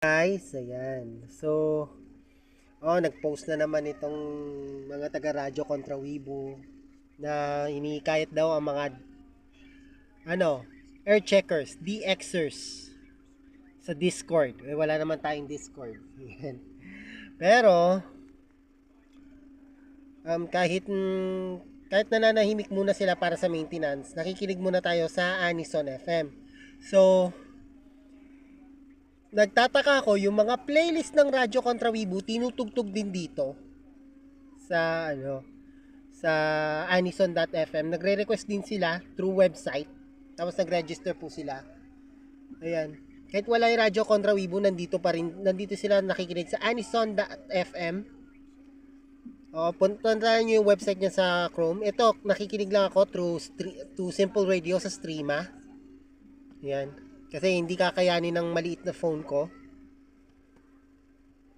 Guys, ayan. So, nag-post na naman itong mga taga-radyo kontra Weibo na inikayat daw ang mga air checkers, DXers sa Discord. Wala naman tayong Discord. Ayan. Pero kahit nananahimik muna sila para sa maintenance, nakikinig muna tayo sa Anison FM. So, nagtataka ako, yung mga playlist ng Radyo Kontra Weibo tinutugtog din dito sa sa anison.fm. Nagre-request din sila through website. Tapos nag-register po sila. Ayan. Kahit wala yung Radyo Kontra Weibo, nandito pa rin. Nandito sila nakikinig sa anison.fm. Punta nyo yung website niya sa Chrome. Ito, nakikinig lang ako through Simple Radio sa Streama. Ayan. Kasi hindi kakayanin ng maliit na phone ko.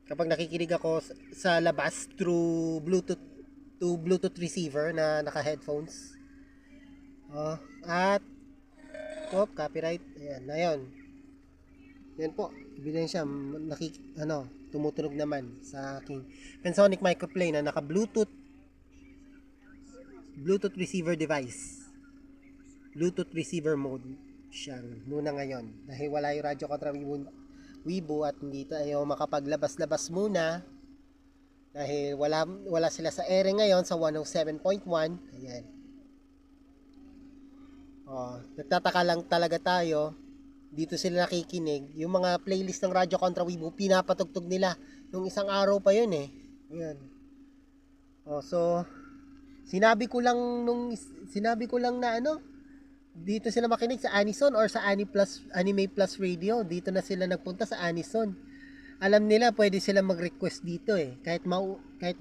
Kapag nakikinig ako sa labas through Bluetooth receiver na naka-headphones. At copyright. Ayan, na yun. Yan po. Ebidensya, tumutunog naman sa aking Pensonic Microplane na naka-Bluetooth receiver device. Bluetooth receiver mode siyang muna ngayon. Dahil wala yung Radyo Kontra Weibo at hindi tayo makapaglabas-labas muna. Dahil wala sila sa ere ngayon sa 107.1. Ayan. Nagtataka lang talaga tayo. Dito sila nakikinig. Yung mga playlist ng Radyo Kontra Weibo, pinapatugtog nila. Nung isang araw pa yun eh. Ayan. So, sinabi ko lang na dito sila makinig sa Anison or sa Anime Plus Radio. Dito na sila nagpunta sa Anison. Alam nila pwede sila mag-request dito eh. Kahit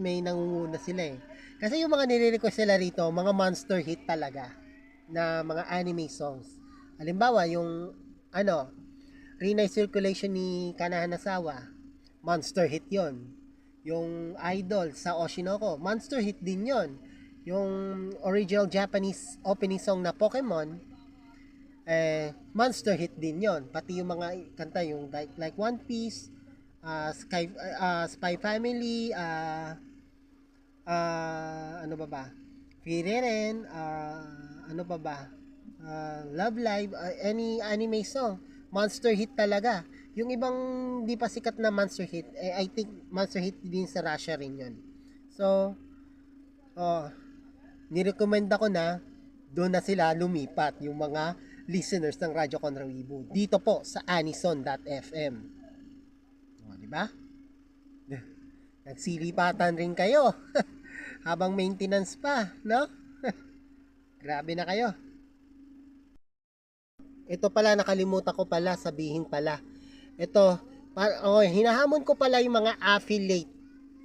may nangunguna sila eh. Kasi yung mga nire-request nila rito, mga monster hit talaga na mga anime songs. Halimbawa, yung Rinai Circulation ni Kana Hanazawa, monster hit yon. Yung Idol sa Oshinoko, monster hit din yon. Yung original Japanese opening song na Pokemon, monster hit din yon. Pati yung mga kanta, yung like One Piece, Spy Family, ano ba? Frieren, ano pa ba? Love Live, any anime song, monster hit talaga. Yung ibang di pa sikat na monster hit, I think monster hit din sa Russia rin yon. So, nirecommend ako na doon na sila lumipat yung mga listeners ng Radyo Kontra Weibo dito po sa anison.fm. Di ba? Nagsilipatan rin kayo habang maintenance pa, no? Grabe na kayo. Ito pala, nakalimutan ko pala sabihin pala. Ito, hinahamon ko pala yung mga affiliate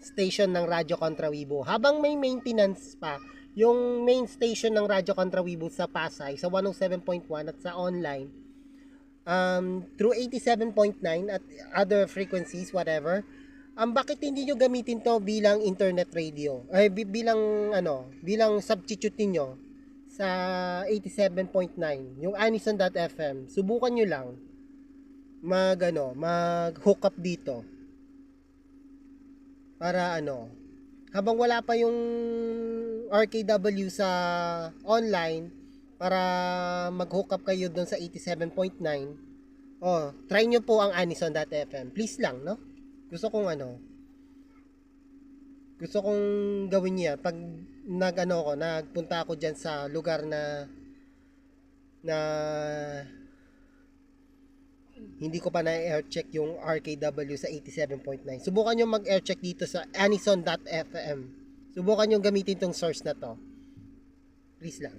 station ng Radyo Kontra Weibo habang may maintenance pa. Yung main station ng Radyo Kontra Weibo sa Pasay, sa 107.1 at sa online, through 87.9 at other frequencies, whatever, bakit hindi nyo gamitin to bilang internet radio? Bilang substitute niyo sa 87.9, yung anison.fm. Subukan nyo lang mag-hook up dito. Para habang wala pa yung RKW sa online, para mag-hook up kayo doon sa 87.9, try nyo po ang anison.fm. Please lang, no? Gusto kong gawin niya pag nagpunta ako diyan sa lugar na hindi ko pa na-air check yung RKW sa 87.9. Subukan nyo mag-air check dito sa anison.fm. Subukan nyo gamitin tong source na to. Please lang.